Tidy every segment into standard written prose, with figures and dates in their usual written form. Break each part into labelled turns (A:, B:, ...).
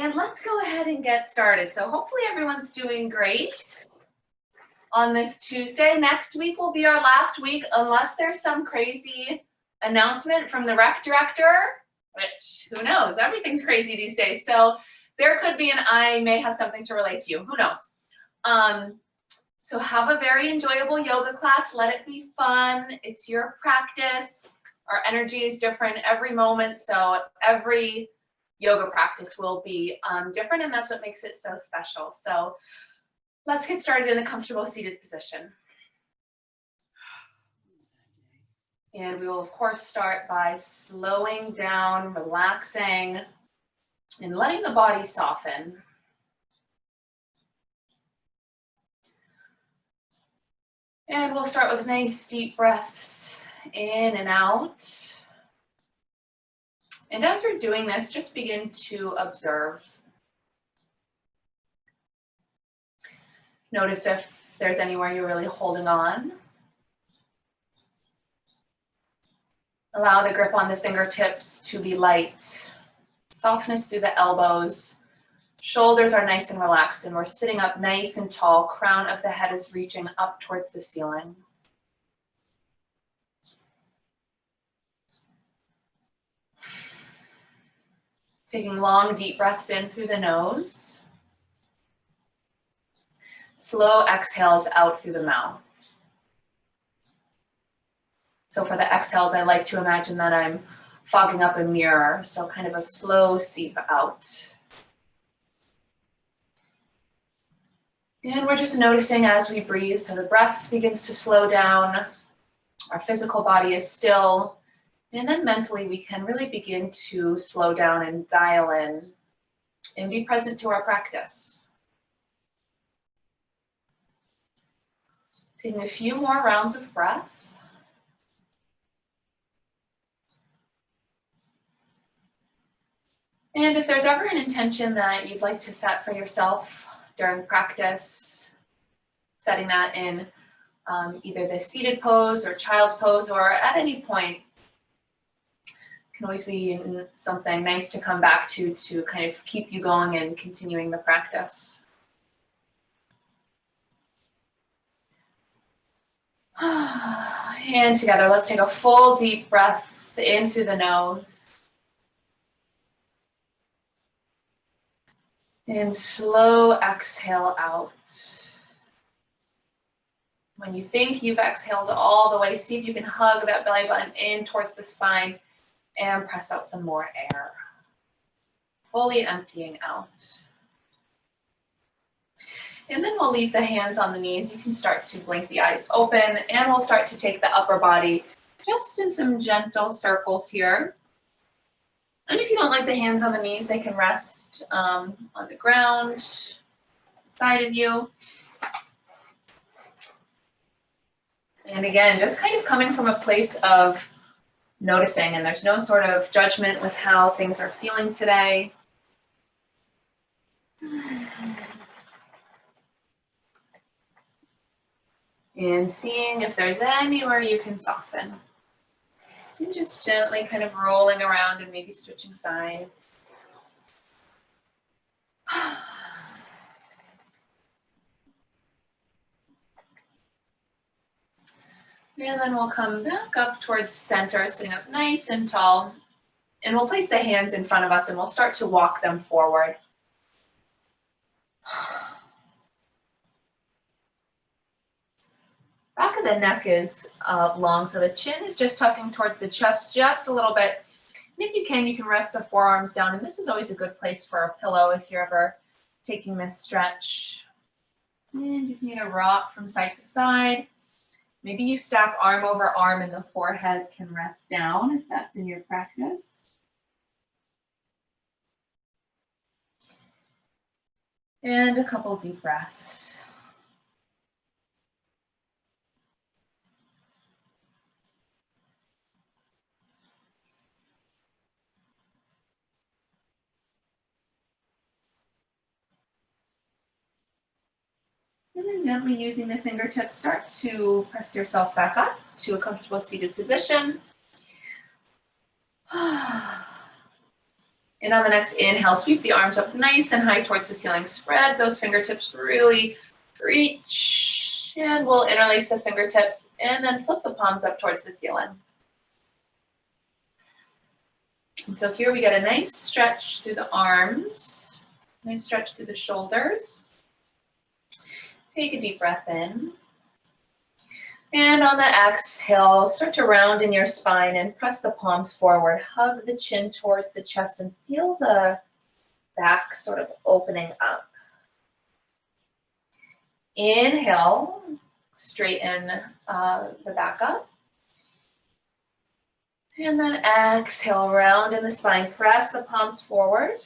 A: And let's go ahead and get started. So hopefully everyone's doing great on this Tuesday. Next week will be our last week unless there's some crazy announcement from the rec director, which who knows, everything's crazy these days. So there could be, and I may have something to relate to you, who knows. So have a very enjoyable yoga class. Let it be fun. It's your practice. Our energy is different every moment. So every yoga practice will be different, and that's what makes it so special. So let's get started in a comfortable seated position. And we will, of course, start by slowing down, relaxing, and letting the body soften. And we'll start with nice deep breaths in and out. And as we're doing this, just begin to observe. Notice if there's anywhere you're really holding on. Allow the grip on the fingertips to be light. Softness through the elbows. Shoulders are nice and relaxed, and we're sitting up nice and tall. Crown of the head is reaching up towards the ceiling. Taking long, deep breaths in through the nose. Slow exhales out through the mouth. So for the exhales, I like to imagine that I'm fogging up a mirror, so kind of a slow seep out. And we're just noticing as we breathe, so the breath begins to slow down, our physical body is still, and then mentally we can really begin to slow down and dial in and be present to our practice. Taking a few more rounds of breath. And if there's ever an intention that you'd like to set for yourself during practice, setting that in either the seated pose or child's pose, or at any point, can always be something nice to come back to kind of keep you going and continuing the practice. And together, let's take a full deep breath in through the nose. And slow exhale out. When you think you've exhaled all the way, see if you can hug that belly button in towards the spine and press out some more air. Fully emptying out. And then we'll leave the hands on the knees. You can start to blink the eyes open, and we'll start to take the upper body just in some gentle circles here. And if you don't like the hands on the knees, they can rest on the ground, side of you. And again, just kind of coming from a place of noticing, and there's no sort of judgment with how things are feeling today. And seeing if there's anywhere you can soften. And just gently kind of rolling around and maybe switching sides. And then we'll come back up towards center, sitting up nice and tall. And we'll place the hands in front of us and we'll start to walk them forward. Back of the neck is long, so the chin is just tucking towards the chest just a little bit. And if you can rest the forearms down. And this is always a good place for a pillow if you're ever taking this stretch. And you can either rock from side to side. Maybe you stack arm over arm and the forehead can rest down if that's in your practice. And a couple deep breaths. And then gently using the fingertips, start to press yourself back up to a comfortable seated position. And on the next inhale, sweep the arms up nice and high towards the ceiling. Spread those fingertips, really reach. And we'll interlace the fingertips and then flip the palms up towards the ceiling. And so here we get a nice stretch through the arms, nice stretch through the shoulders. Take a deep breath in. And on the exhale, start to round in your spine and press the palms forward. Hug the chin towards the chest and feel the back sort of opening up. Inhale, straighten the back up. And then exhale, round in the spine. Press the palms forward.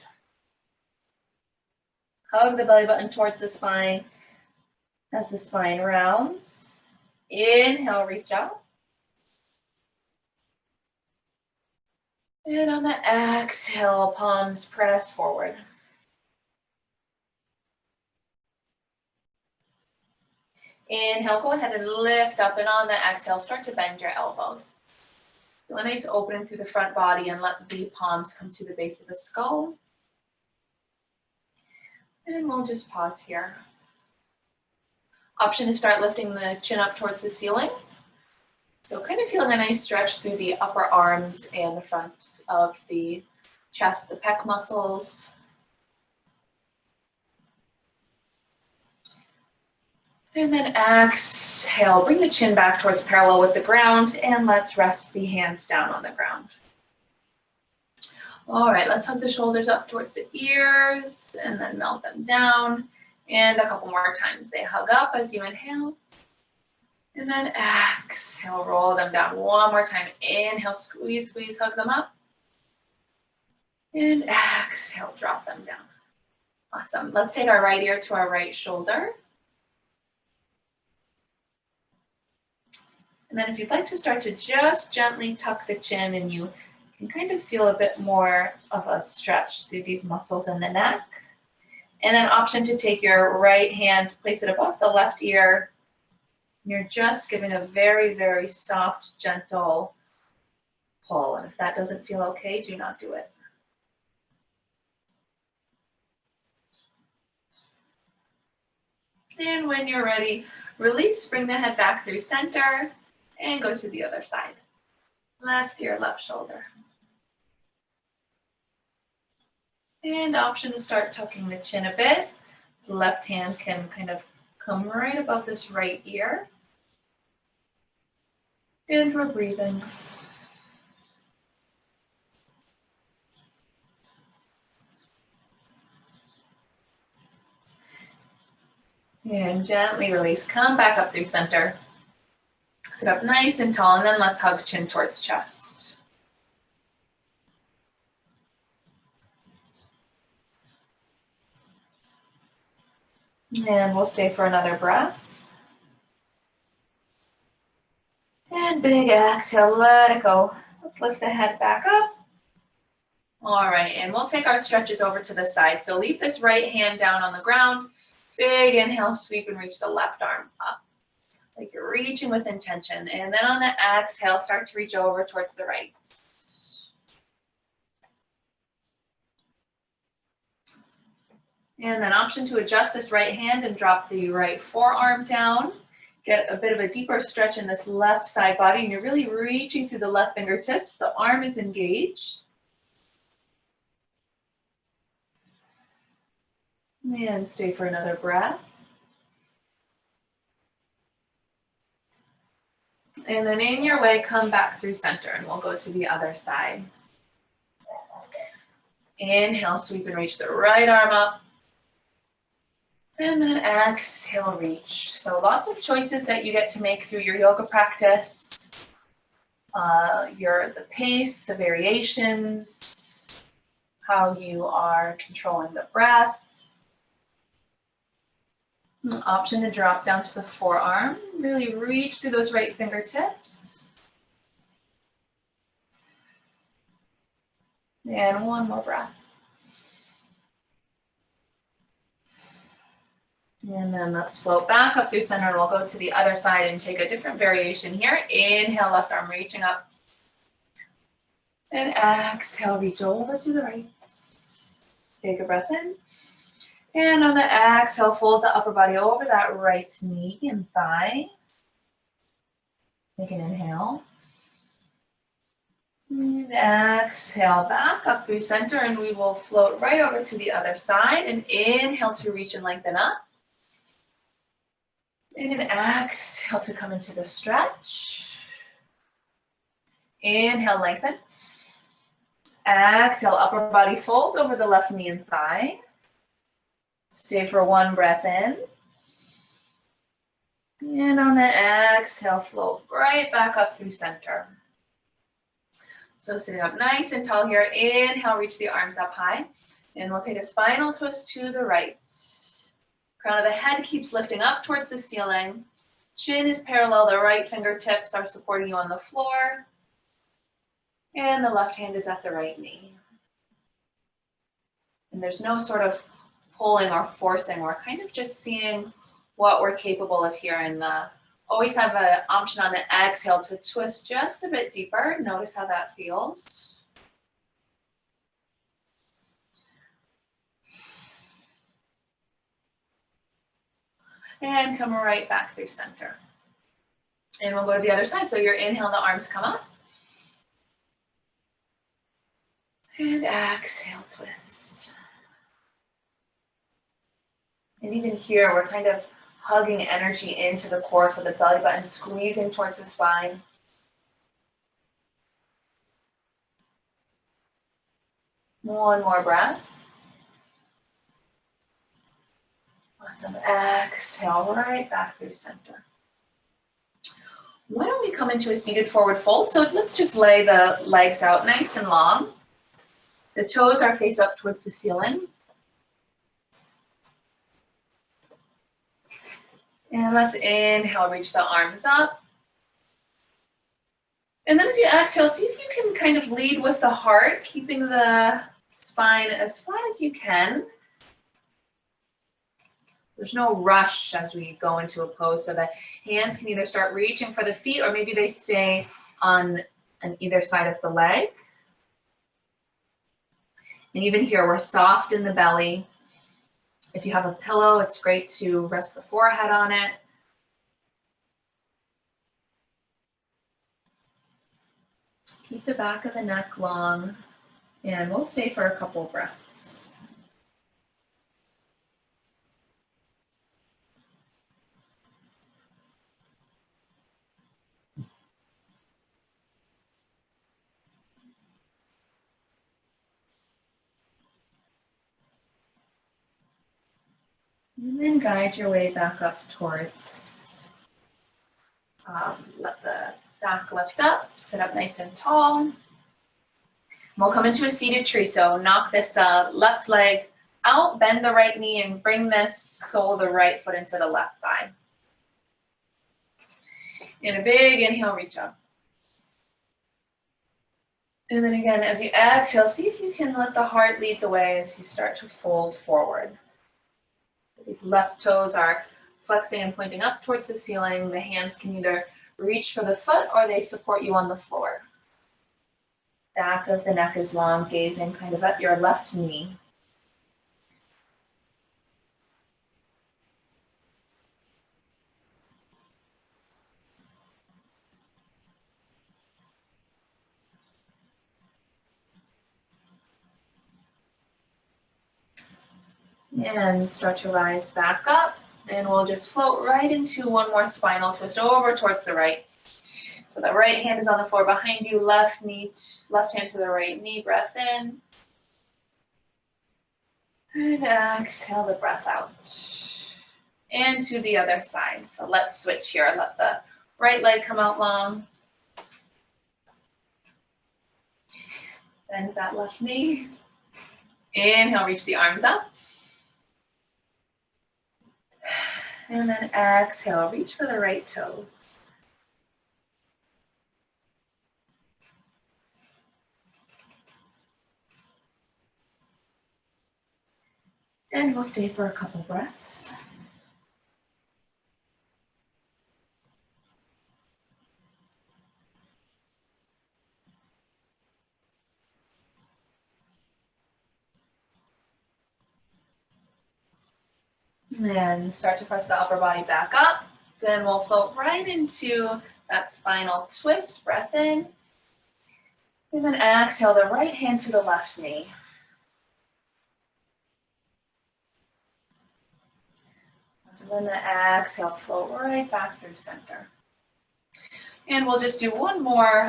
A: Hug the belly button towards the spine as the spine rounds. Inhale, reach out. And on the exhale, palms press forward. Inhale, go ahead and lift up, and on the exhale, start to bend your elbows. Feel a nice opening through the front body and let the palms come to the base of the skull. And we'll just pause here. Option to start lifting the chin up towards the ceiling. So kind of feeling a nice stretch through the upper arms and the front of the chest, the pec muscles. And then exhale, bring the chin back towards parallel with the ground, and let's rest the hands down on the ground. All right, let's hug the shoulders up towards the ears and then melt them down. And a couple more times. They hug up as you inhale. And then exhale, roll them down. One more time. Inhale, squeeze, squeeze, hug them up. And exhale, drop them down. Awesome. Let's take our right ear to our right shoulder. And then if you'd like to start to just gently tuck the chin, and you can kind of feel a bit more of a stretch through these muscles in the neck. And then option to take your right hand, place it above the left ear. You're just giving a very, very soft, gentle pull. And if that doesn't feel okay, do not do it. And when you're ready, release, bring the head back through center, and go to the other side. Left ear, left shoulder. And option to start tucking the chin a bit. The left hand can kind of come right above this right ear. And we're breathing. And gently release, come back up through center. Sit up nice and tall, and then let's hug chin towards chest. And we'll stay for another breath. And big exhale, let it go. Let's lift the head back up. All right, and we'll take our stretches over to the side. So leave this right hand down on the ground. Big inhale, sweep and reach the left arm up. Like you're reaching with intention. And then on the exhale, start to reach over towards the right. And then option to adjust this right hand and drop the right forearm down. Get a bit of a deeper stretch in this left side body, and you're really reaching through the left fingertips. The arm is engaged. And stay for another breath. And then in your way, come back through center, and we'll go to the other side. Inhale, sweep and reach the right arm up. And then exhale, reach. So lots of choices that you get to make through your yoga practice. The pace, the variations, how you are controlling the breath. Option to drop down to the forearm. Really reach through those right fingertips. And one more breath. And then let's float back up through center, and we'll go to the other side and take a different variation here. Inhale, left arm reaching up. And exhale, reach over to the right. Take a breath in. And on the exhale, fold the upper body over that right knee and thigh. Take an inhale. And exhale back up through center, and we will float right over to the other side. And inhale to reach and lengthen up. And an exhale to come into the stretch. Inhale, lengthen. Exhale, upper body folds over the left knee and thigh. Stay for one breath in. And on the exhale, float right back up through center. So sitting up nice and tall here. Inhale, reach the arms up high. And we'll take a spinal twist to the right. Crown of the head keeps lifting up towards the ceiling. Chin is parallel. The right fingertips are supporting you on the floor. And the left hand is at the right knee. And there's no sort of pulling or forcing. We're kind of just seeing what we're capable of here. And always have an option on the exhale to twist just a bit deeper. Notice how that feels. And come right back through center. And we'll go to the other side. So your inhale, the arms come up. And exhale, twist. And even here, we're kind of hugging energy into the core, so the belly button squeezing towards the spine. One more breath. Awesome. Exhale right back through center. Why don't we come into a seated forward fold? So let's just lay the legs out nice and long. The toes are face up towards the ceiling. And let's inhale, reach the arms up. And then as you exhale, see if you can kind of lead with the heart, keeping the spine as flat as you can. There's no rush as we go into a pose, so the hands can either start reaching for the feet or maybe they stay on either side of the leg. And even here, we're soft in the belly. If you have a pillow, it's great to rest the forehead on it. Keep the back of the neck long, and we'll stay for a couple breaths. And then guide your way back up towards, let the back lift up, sit up nice and tall. We'll come into a seated tree, so knock this left leg out, bend the right knee, and bring this sole of the right foot into the left thigh. And a big inhale, reach up. And then again, as you exhale, see if you can let the heart lead the way as you start to fold forward. These left toes are flexing and pointing up towards the ceiling. The hands can either reach for the foot or they support you on the floor. Back of the neck is long, gazing kind of at your left knee. And start to rise back up, and we'll just float right into one more spinal twist over towards the right. So the right hand is on the floor behind you, left hand to the right knee, breath in. And exhale the breath out. And to the other side. So let's switch here. Let the right leg come out long. Bend that left knee. Inhale, reach the arms up. And then exhale, reach for the right toes. And we'll stay for a couple breaths. And start to press the upper body back up. Then we'll float right into that spinal twist. Breath in. And then exhale the right hand to the left knee. And then the exhale, float right back through center. And we'll just do one more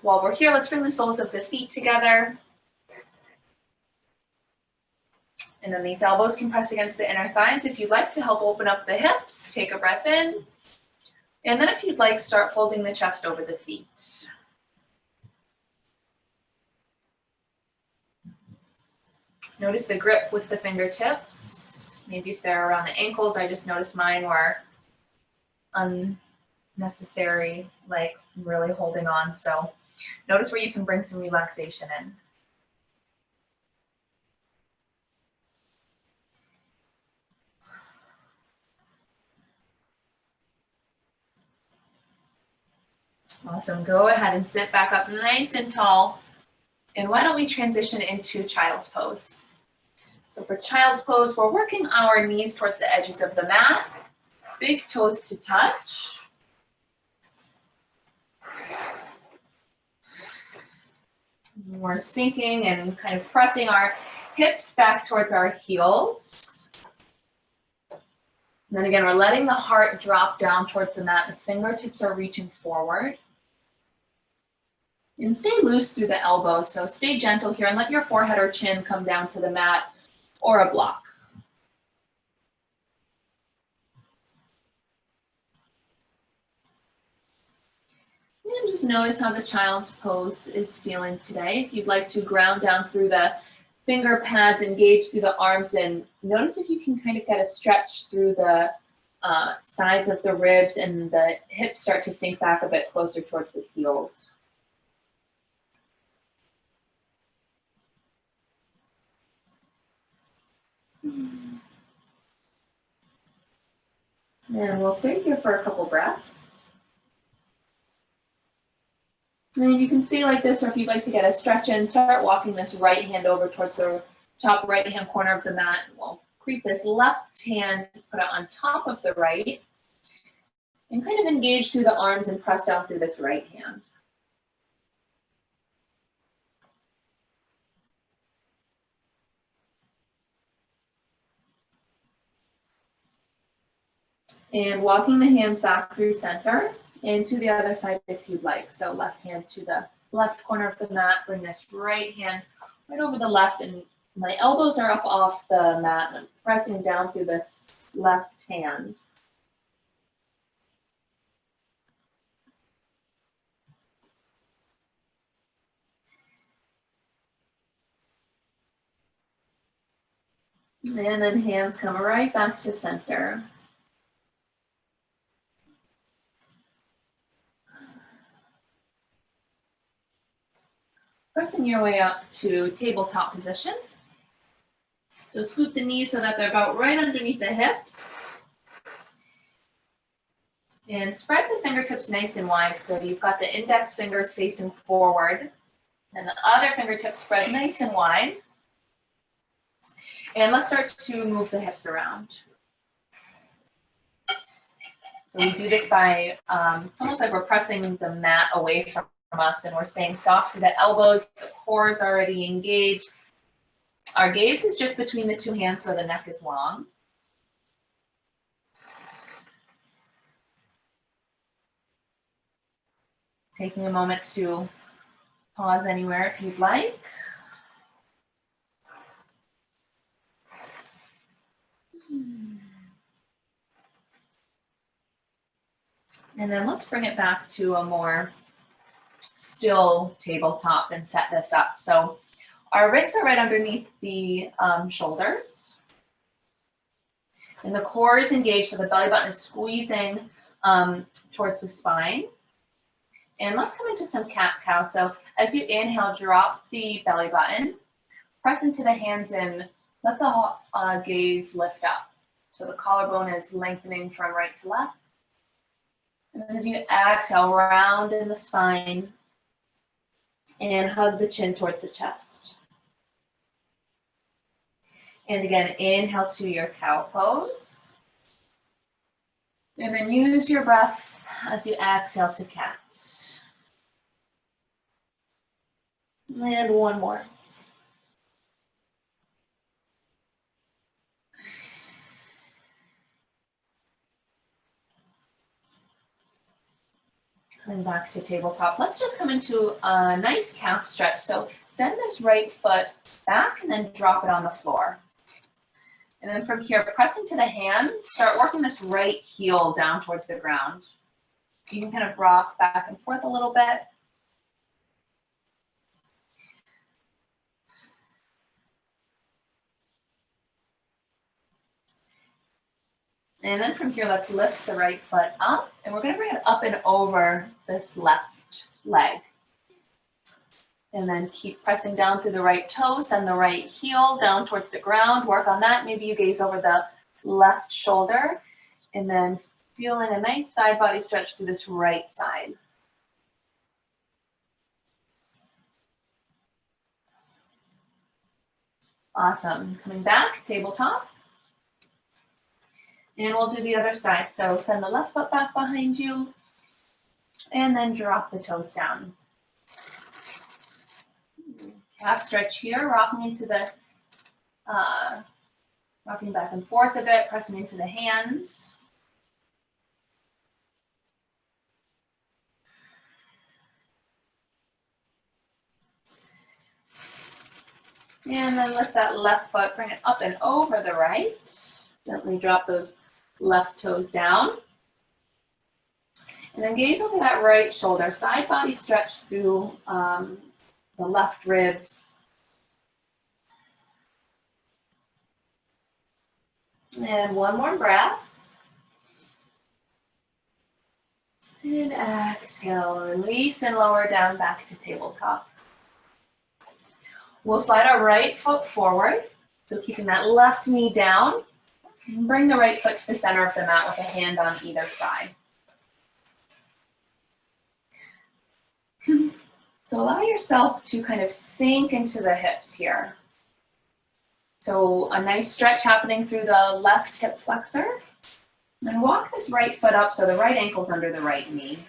A: while we're here. Let's bring the soles of the feet together. And then these elbows can press against the inner thighs. If you'd like to help open up the hips, take a breath in. And then if you'd like, start folding the chest over the feet. Notice the grip with the fingertips. Maybe if they're around the ankles, I just noticed mine were unnecessary, like really holding on. So notice where you can bring some relaxation in. Awesome. Go ahead and sit back up nice and tall. And why don't we transition into child's pose? So for child's pose, we're working our knees towards the edges of the mat, big toes to touch. We're sinking and kind of pressing our hips back towards our heels. And then again, we're letting the heart drop down towards the mat. The fingertips are reaching forward. And stay loose through the elbows. So stay gentle here and let your forehead or chin come down to the mat or a block. And just notice how the child's pose is feeling today. If you'd like to ground down through the finger pads, engage through the arms, and notice if you can kind of get a stretch through the sides of the ribs and the hips start to sink back a bit closer towards the heels. And we'll stay here for a couple breaths. And you can stay like this, or if you'd like to get a stretch in, start walking this right hand over towards the top right hand corner of the mat. We'll creep this left hand, put it on top of the right, and kind of engage through the arms and press down through this right hand. And walking the hands back through center and to the other side if you'd like. So left hand to the left corner of the mat, bring this right hand right over the left, and my elbows are up off the mat and I'm pressing down through this left hand. And then hands come right back to center. Pressing your way up to tabletop position. So scoot the knees so that they're about right underneath the hips. And spread the fingertips nice and wide so you've got the index fingers facing forward and the other fingertips spread nice and wide. And let's start to move the hips around. So we do this by, it's almost like we're pressing the mat away from us and we're staying soft through the elbows, the core is already engaged. Our gaze is just between the two hands so the neck is long. Taking a moment to pause anywhere if you'd like. And then let's bring it back to a more still tabletop and set this up. So our wrists are right underneath the shoulders. And the core is engaged, so the belly button is squeezing towards the spine. And let's come into some cat-cow. So as you inhale, drop the belly button, press into the hands and let the gaze lift up. So the collarbone is lengthening from right to left. And then as you exhale, round in the spine and hug the chin towards the chest. And again, inhale to your cow pose. And then use your breath as you exhale to cat. And one more. Coming back to tabletop. Let's just come into a nice calf stretch. So send this right foot back and then drop it on the floor. And then from here, press into the hands, start working this right heel down towards the ground. You can kind of rock back and forth a little bit. And then from here, let's lift the right foot up, and we're gonna bring it up and over this left leg. And then keep pressing down through the right toe, send the right heel down towards the ground, work on that. Maybe you gaze over the left shoulder, and then feeling a nice side body stretch through this right side. Awesome, coming back, tabletop. And we'll do the other side. So send the left foot back behind you, and then drop the toes down. Calf stretch here, rocking into the, rocking back and forth a bit, pressing into the hands. And then lift that left foot, bring it up and over the right. Gently drop those left toes down. And then gaze over that right shoulder, side body stretch through the left ribs. And one more breath. And exhale, release and lower down back to tabletop. We'll slide our right foot forward. So keeping that left knee down. And bring the right foot to the center of the mat with a hand on either side. So allow yourself to kind of sink into the hips here. So a nice stretch happening through the left hip flexor. And walk this right foot up so the right ankle's under the right knee.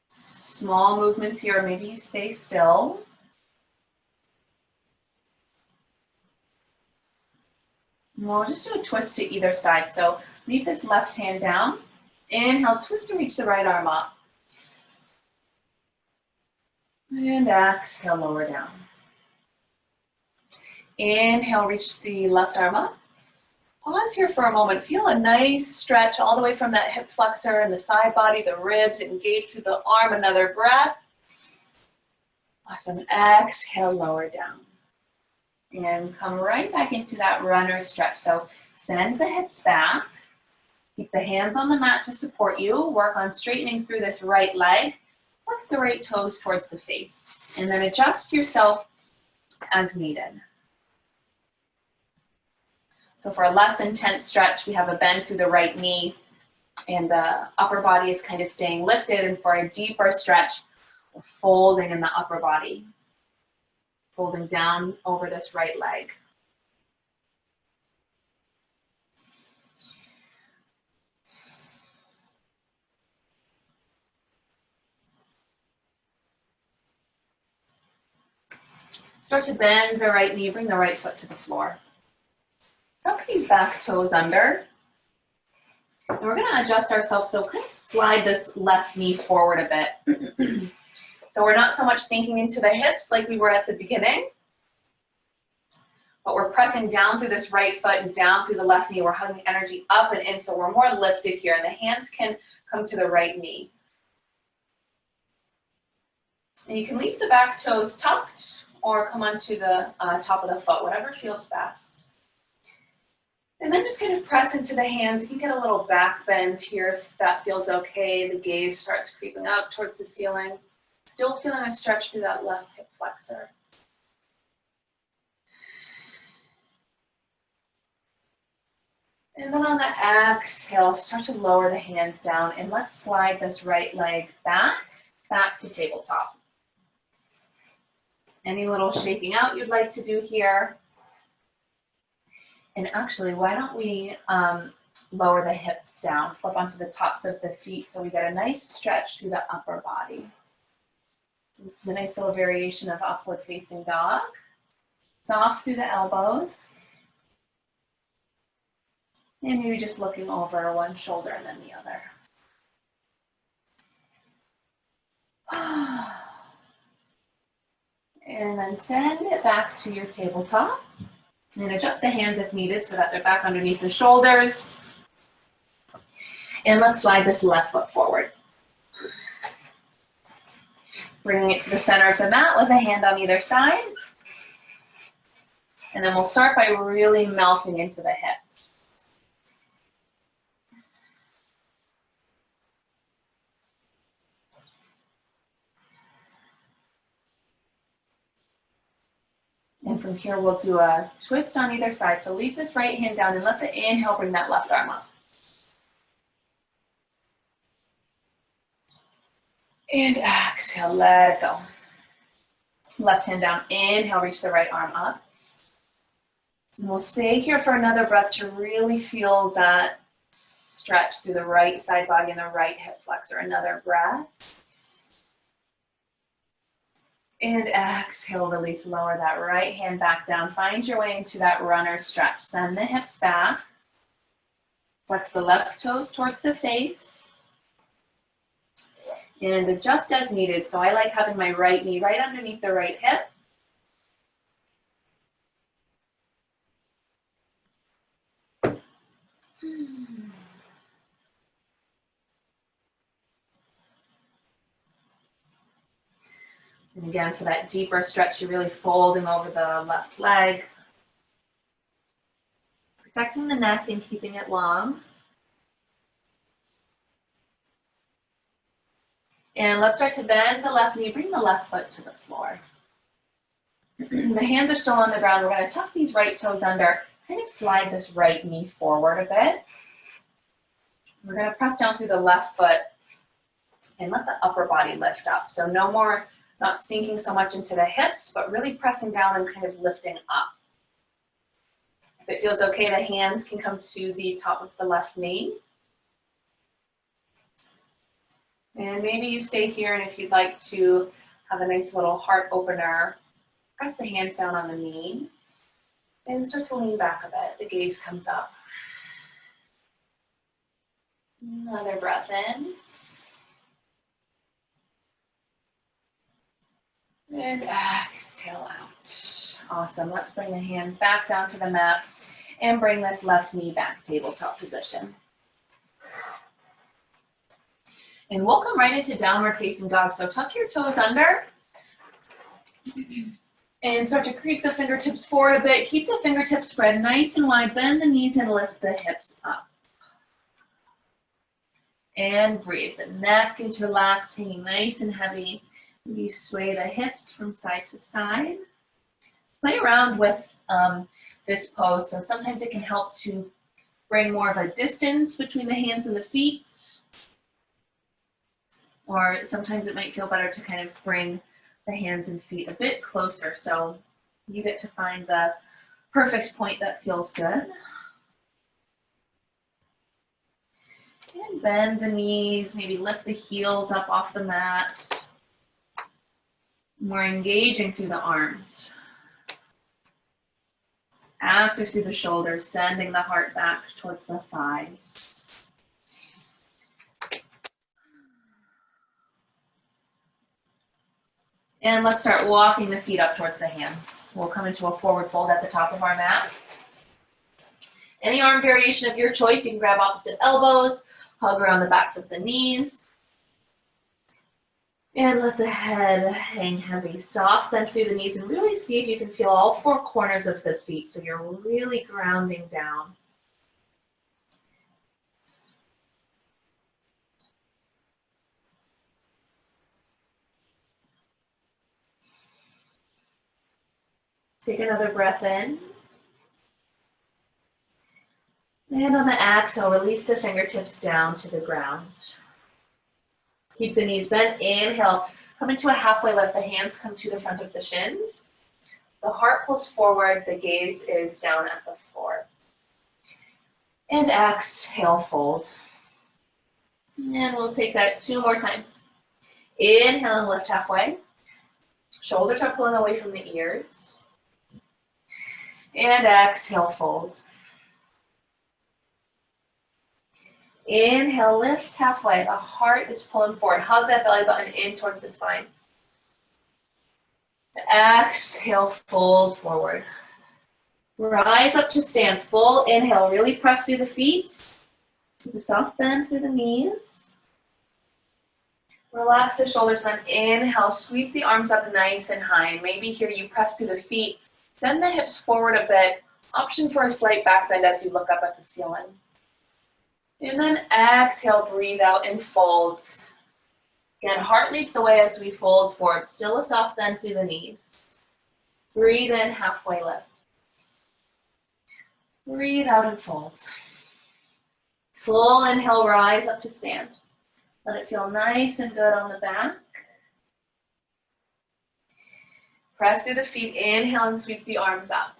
A: Small movements here, maybe you stay still. And we'll just do a twist to either side. So leave this left hand down. Inhale, twist to reach the right arm up. And exhale, lower down. Inhale, reach the left arm up. Pause here for a moment. Feel a nice stretch all the way from that hip flexor and the side body, the ribs, engage through the arm. Another breath. Awesome. Exhale, lower down. And come right back into that runner stretch. So send the hips back. Keep the hands on the mat to support you. Work on straightening through this right leg. Flex the right toes towards the face. And then adjust yourself as needed. So for a less intense stretch, we have a bend through the right knee and the upper body is kind of staying lifted. And for a deeper stretch, we're folding in the upper body, folding down over this right leg. Start to bend the right knee, bring the right foot to the floor. Tuck these back toes under. And we're going to adjust ourselves, so kind of slide this left knee forward a bit. So we're not so much sinking into the hips like we were at the beginning, but we're pressing down through this right foot and down through the left knee. We're hugging energy up and in, so we're more lifted here, and the hands can come to the right knee. And you can leave the back toes tucked or come onto the top of the foot, whatever feels best. And then just kind of press into the hands. You can get a little back bend here if that feels okay. The gaze starts creeping up towards the ceiling. Still feeling a stretch through that left hip flexor. And then on the exhale, start to lower the hands down and let's slide this right leg back to tabletop. Any little shaking out you'd like to do here. And actually, why don't we lower the hips down, flip onto the tops of the feet so we get a nice stretch through the upper body. This is a nice little variation of upward facing dog. Soft through the elbows. And maybe just looking over one shoulder and then the other. And then send it back to your tabletop. And adjust the hands if needed so that they're back underneath the shoulders. And let's slide this left foot forward. Bringing it to the center of the mat with a hand on either side. And then we'll start by really melting into the hips. And from here, we'll do a twist on either side. So leave this right hand down and let the inhale bring that left arm up. And exhale, let it go. Left hand down, inhale, reach the right arm up. And we'll stay here for another breath to really feel that stretch through the right side body and the right hip flexor. Another breath. And exhale, release, lower that right hand back down. Find your way into that runner stretch. Send the hips back. Flex the left toes towards the face. And adjust as needed. So I like having my right knee right underneath the right hip. And again, for that deeper stretch, you're really folding over the left leg. Protecting the neck and keeping it long. And let's start to bend the left knee, bring the left foot to the floor. The hands are still on the ground. We're going to tuck these right toes under, kind of slide this right knee forward a bit. We're going to press down through the left foot and let the upper body lift up. So no more, not sinking so much into the hips, but really pressing down and kind of lifting up. If it feels okay, the hands can come to the top of the left knee. And maybe you stay here, and if you'd like to have a nice little heart opener, press the hands down on the knee and start to lean back a bit. The gaze comes up. Another breath in. And exhale out. Awesome. Let's bring the hands back down to the mat and bring this left knee back, tabletop position. And we'll come right into downward facing dog. So tuck your toes under and start to creep the fingertips forward a bit. Keep the fingertips spread nice and wide. Bend the knees and lift the hips up. And breathe. The neck is relaxed, hanging nice and heavy. You sway the hips from side to side. Play around with this pose. So sometimes it can help to bring more of a distance between the hands and the feet. Or sometimes it might feel better to kind of bring the hands and feet a bit closer. So you get to find the perfect point that feels good. And bend the knees, maybe lift the heels up off the mat. We're engaging through the arms. Active through the shoulders, sending the heart back towards the thighs. And let's start walking the feet up towards the hands. We'll come into a forward fold at the top of our mat. Any arm variation of your choice, you can grab opposite elbows, hug around the backs of the knees. And let the head hang heavy. Soft bend through the knees and really see if you can feel all four corners of the feet. So you're really grounding down. Take another breath in. And on the exhale, release the fingertips down to the ground. Keep the knees bent. Inhale, come into a halfway lift. The hands come to the front of the shins. The heart pulls forward. The gaze is down at the floor. And exhale, fold. And we'll take that 2 more times. Inhale and lift halfway. Shoulders are pulling away from the ears. And exhale, fold. Inhale, lift halfway. The heart is pulling forward. Hug that belly button in towards the spine. Exhale, fold forward. Rise up to stand. Full inhale. Really press through the feet. Keep a soft bend through the knees. Relax the shoulders, then inhale. Sweep the arms up nice and high. And maybe here you press through the feet. Send the hips forward a bit. Option for a slight back bend as you look up at the ceiling. And then exhale, breathe out and fold. Again, heart leads the way as we fold forward. Still a soft bend through the knees. Breathe in, halfway lift. Breathe out and fold. Full inhale, rise up to stand. Let it feel nice and good on the back. Press through the feet, inhale and sweep the arms up.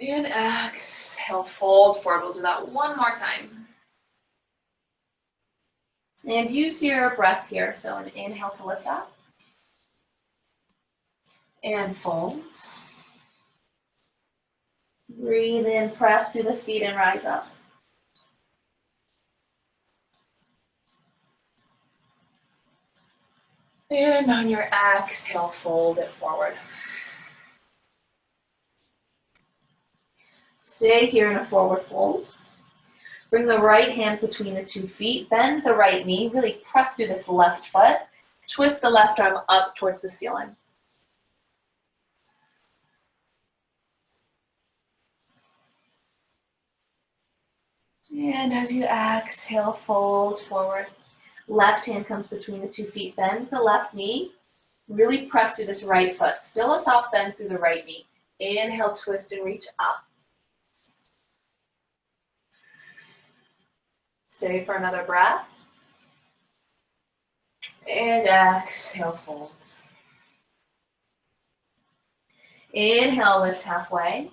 A: And exhale, fold forward. We'll do that one more time. And use your breath here. So an inhale to lift up. And fold. Breathe in, press through the feet and rise up. And on your exhale, fold it forward. Stay here in a forward fold. Bring the right hand between the 2 feet. Bend the right knee. Really press through this left foot. Twist the left arm up towards the ceiling. And as you exhale, fold forward. Left hand comes between the 2 feet. Bend the left knee. Really press through this right foot. Still a soft bend through the right knee. Inhale, twist and reach up. Stay for another breath. And exhale, fold. Inhale, lift halfway.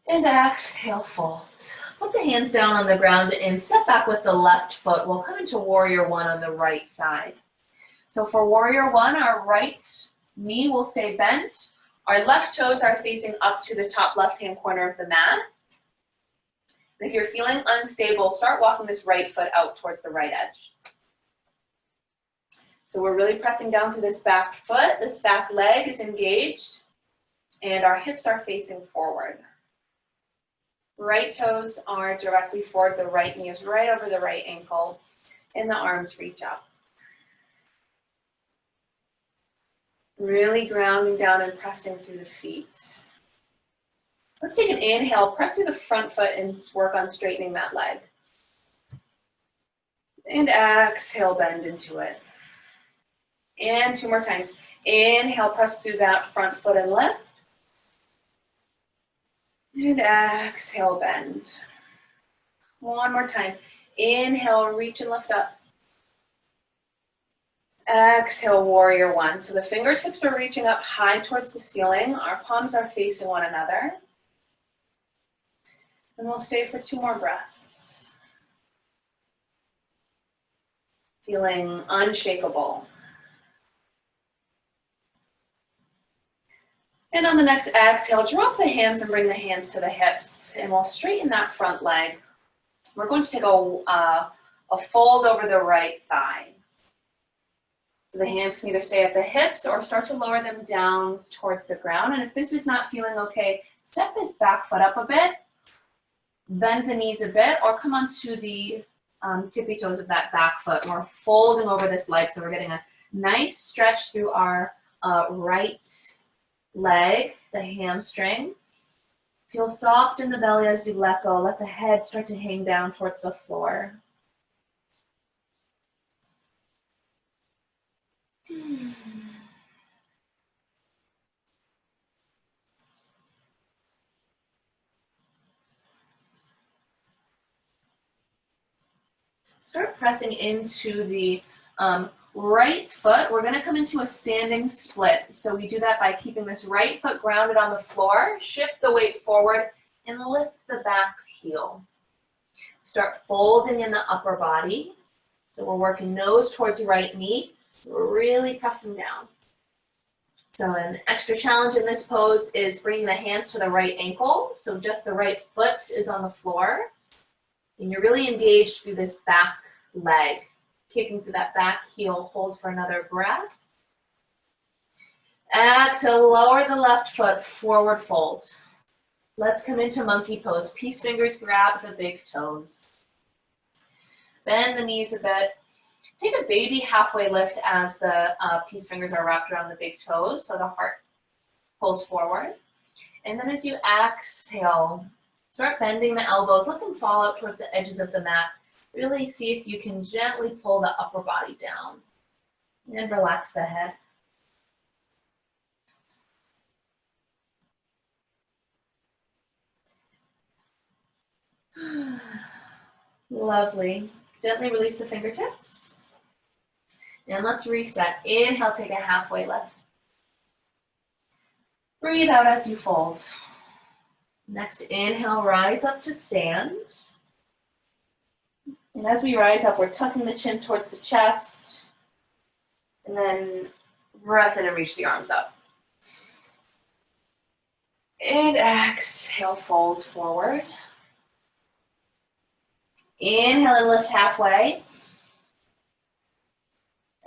A: And exhale, fold. Put the hands down on the ground and step back with the left foot. We'll come into warrior one on the right side. So for warrior one, our right knee will stay bent. Our left toes are facing up to the top left-hand corner of the mat. If you're feeling unstable, start walking this right foot out towards the right edge. So we're really pressing down through this back foot. This back leg is engaged, and our hips are facing forward. Right toes are directly forward. The right knee is right over the right ankle, and the arms reach up. Really grounding down and pressing through the feet. Let's take an inhale, press through the front foot and work on straightening that leg. And exhale, bend into it. And 2 more times. Inhale, press through that front foot and lift. And exhale, bend. 1 more time. Inhale, reach and lift up. Exhale, warrior one. So the fingertips are reaching up high towards the ceiling. Our palms are facing one another. And we'll stay for 2 more breaths. Feeling unshakable. And on the next exhale, drop the hands and bring the hands to the hips. And we'll straighten that front leg. We're going to take a fold over the right thigh. So the hands can either stay at the hips or start to lower them down towards the ground. And if this is not feeling okay, step this back foot up a bit, bend the knees a bit, or come onto the tippy toes of that back foot. We're folding over this leg, so we're getting a nice stretch through our right leg, the hamstring. Feel soft in the belly as you let go. Let the head start to hang down towards the floor. Start pressing into the right foot, we're gonna come into a standing split. So we do that by keeping this right foot grounded on the floor, shift the weight forward, and lift the back heel. Start folding in the upper body. So we're working nose towards right knee. We're really pressing down. So an extra challenge in this pose is bringing the hands to the right ankle. So just the right foot is on the floor. And you're really engaged through this back leg. Kicking through that back heel, hold for another breath. Exhale, lower the left foot, forward fold. Let's come into monkey pose. Peace fingers grab the big toes. Bend the knees a bit. Take a baby halfway lift as the peace fingers are wrapped around the big toes, so the heart pulls forward. And then as you exhale, start bending the elbows. Let them fall out towards the edges of the mat. Really see if you can gently pull the upper body down. And relax the head. Lovely. Gently release the fingertips. And let's reset. Inhale, take a halfway lift. Breathe out as you fold. Next, inhale, rise up to stand. And as we rise up, we're tucking the chin towards the chest. And then breath in and reach the arms up. And exhale, fold forward. Inhale and lift halfway.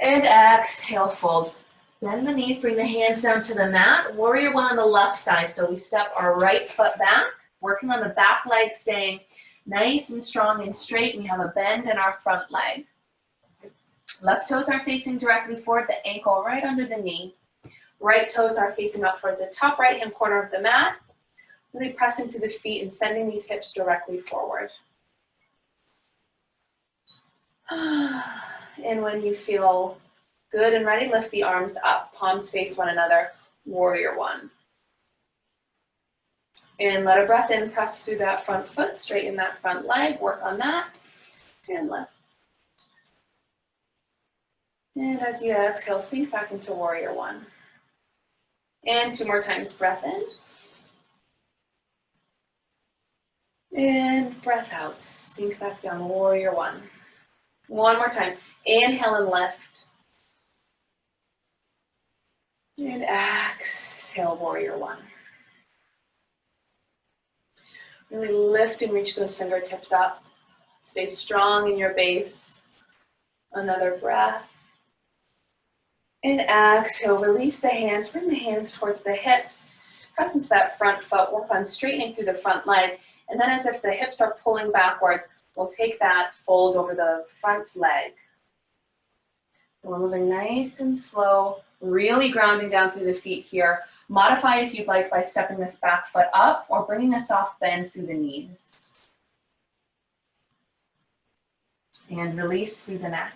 A: And exhale, fold. Bend the knees, bring the hands down to the mat. Warrior one on the left side. So we step our right foot back, working on the back leg, staying nice and strong and straight. We have a bend in our front leg. Left toes are facing directly forward, the ankle right under the knee. Right toes are facing up towards the top right-hand corner of the mat. Really pressing to the feet and sending these hips directly forward. And when you feel good and ready, lift the arms up, palms face one another, warrior one. And let a breath in, press through that front foot, straighten that front leg, work on that, and lift. And as you exhale, sink back into warrior one. And 2 more times, breath in. And breath out, sink back down, warrior one. 1 more time, inhale and lift. And exhale, warrior one. Really lift and reach those fingertips up. Stay strong in your base. Another breath. And exhale, release the hands, bring the hands towards the hips. Press into that front foot, work on straightening through the front leg. And then as if the hips are pulling backwards, we'll take that fold over the front leg. So we're moving nice and slow, really grounding down through the feet here. Modify if you'd like by stepping this back foot up or bringing a soft bend through the knees. And release through the neck.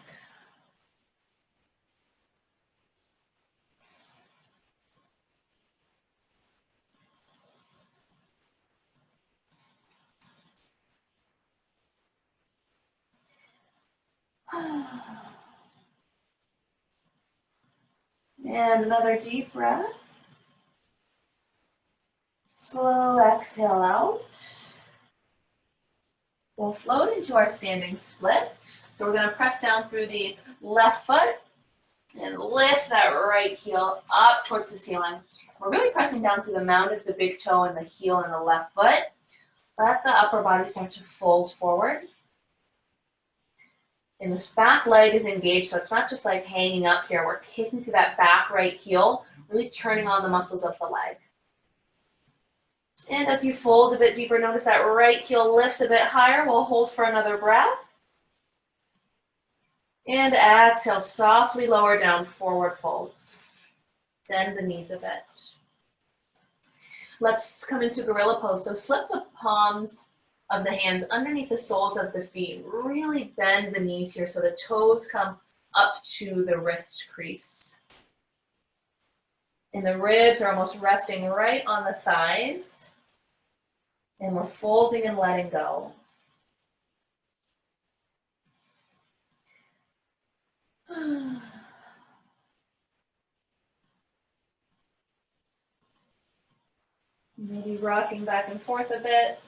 A: And another deep breath. Slow exhale out. We'll float into our standing split. So we're going to press down through the left foot and lift that right heel up towards the ceiling. We're really pressing down through the mound of the big toe and the heel in the left foot. Let the upper body start to fold forward. And this back leg is engaged, so it's not just like hanging up here. We're kicking through that back right heel, really turning on the muscles of the leg. And as you fold a bit deeper, notice that right heel lifts a bit higher. We'll hold for another breath. And exhale, softly lower down, forward folds. Bend the knees a bit. Let's come into gorilla pose. So slip the palms of the hands underneath the soles of the feet. Really bend the knees here so the toes come up to the wrist crease. And the ribs are almost resting right on the thighs. And we're folding and letting go. Maybe rocking back and forth a bit.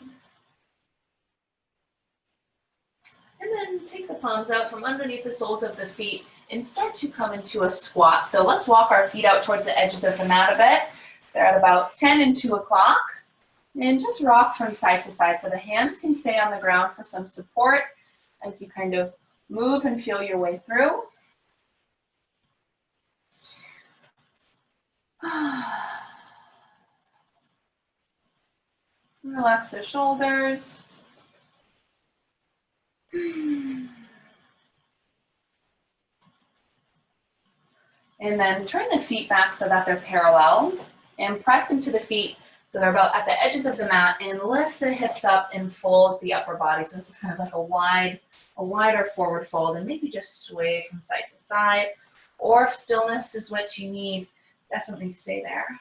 A: And then take the palms out from underneath the soles of the feet and start to come into a squat. So let's walk our feet out towards the edges of the mat a bit. They're at about 10 and 2 o'clock. And just rock from side to side so the hands can stay on the ground for some support as you kind of move and feel your way through. Relax the shoulders. And then turn the feet back so that they're parallel and press into the feet so they're about at the edges of the mat, and lift the hips up and fold the upper body. So this is kind of like a wider forward fold, and maybe just sway from side to side. Or if stillness is what you need, definitely stay there.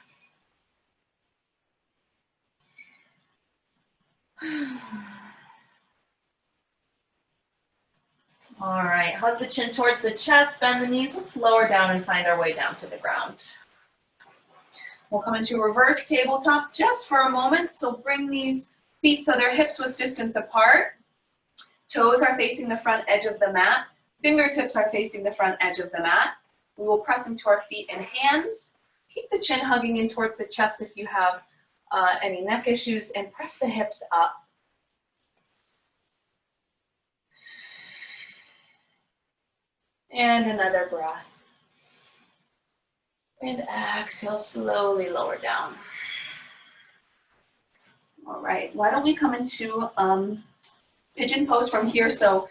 A: All right, hug the chin towards the chest, bend the knees. Let's lower down and find our way down to the ground. We'll come into reverse tabletop just for a moment. So bring these feet so they're hips width distance apart. Toes are facing the front edge of the mat. Fingertips are facing the front edge of the mat. We will press into our feet and hands. Keep the chin hugging in towards the chest if you have any neck issues, and press the hips up. And another breath. And exhale, slowly lower down. All right, why don't we come into pigeon pose from here? So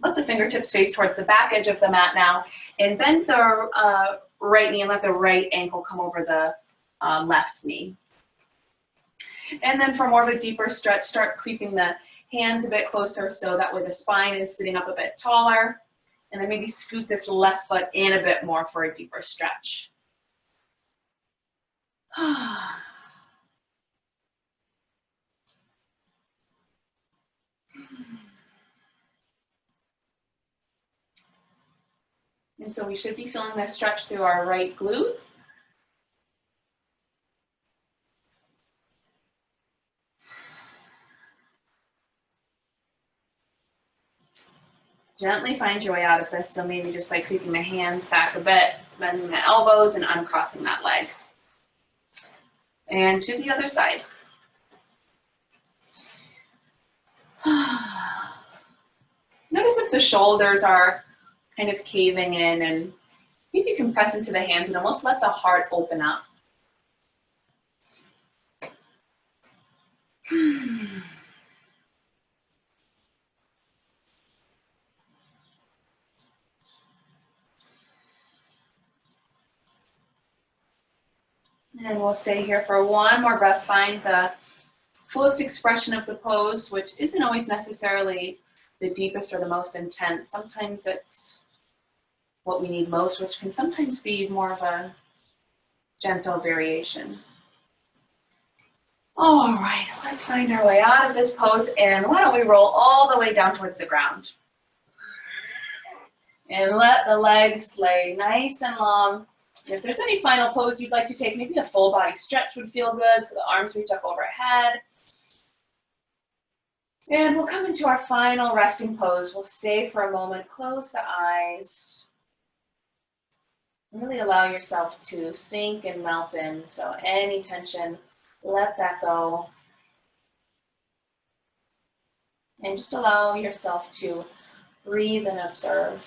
A: let the fingertips face towards the back edge of the mat now, and bend the right knee and let the right ankle come over the left knee. And then for more of a deeper stretch, start creeping the hands a bit closer so that way the spine is sitting up a bit taller. And then maybe scoot this left foot in a bit more for a deeper stretch. And so we should be feeling this stretch through our right glute. Gently find your way out of this. So maybe just by creeping the hands back a bit, bending the elbows and uncrossing that leg. And to the other side. Notice if the shoulders are kind of caving in, and maybe you can press into the hands and almost let the heart open up. And we'll stay here for one more breath. Find the fullest expression of the pose, which isn't always necessarily the deepest or the most intense. Sometimes it's what we need most, which can sometimes be more of a gentle variation. All right, let's find our way out of this pose, and why don't we roll all the way down towards the ground. And let the legs lay nice and long. And if there's any final pose you'd like to take, maybe a full body stretch would feel good, so the arms reach up overhead. And we'll come into our final resting pose. We'll stay for a moment, close the eyes. Really allow yourself to sink and melt in. So any tension, let that go. And just allow yourself to breathe and observe.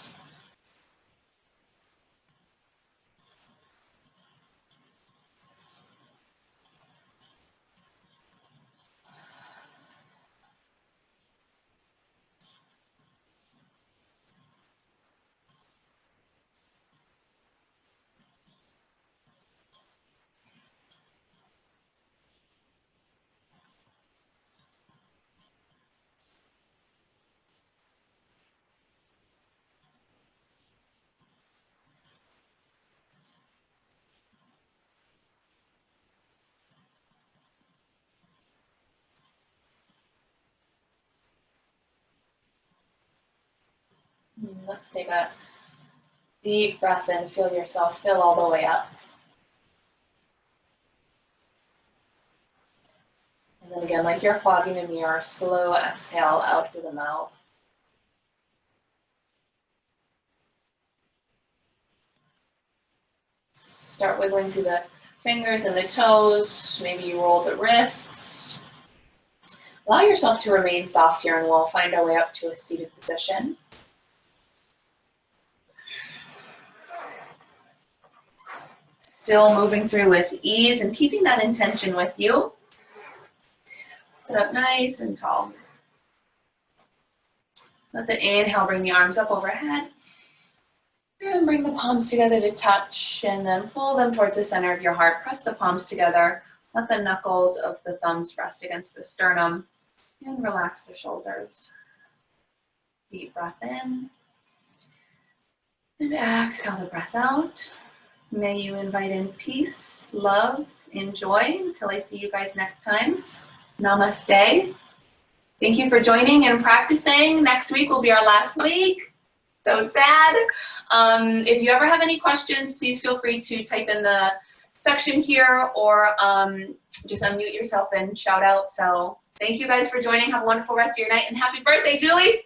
A: Let's take a deep breath in. Feel yourself fill all the way up. And then again, like you're fogging a mirror, slow exhale out through the mouth. Start wiggling through the fingers and the toes. Maybe you roll the wrists. Allow yourself to remain soft here, and we'll find our way up to a seated position. Still moving through with ease and keeping that intention with you. Sit up nice and tall. Let the inhale bring the arms up overhead. And bring the palms together to touch, and then pull them towards the center of your heart. Press the palms together. Let the knuckles of the thumbs rest against the sternum, and relax the shoulders. Deep breath in. And exhale the breath out. May you invite in peace, love, and joy until I see you guys next time. Namaste. Thank you for joining and practicing. Next week will be our last week. So sad. If you ever have any questions, please feel free to type in the section here, or just unmute yourself and shout out. So thank you guys for joining. Have a wonderful rest of your night, and happy birthday, Julie.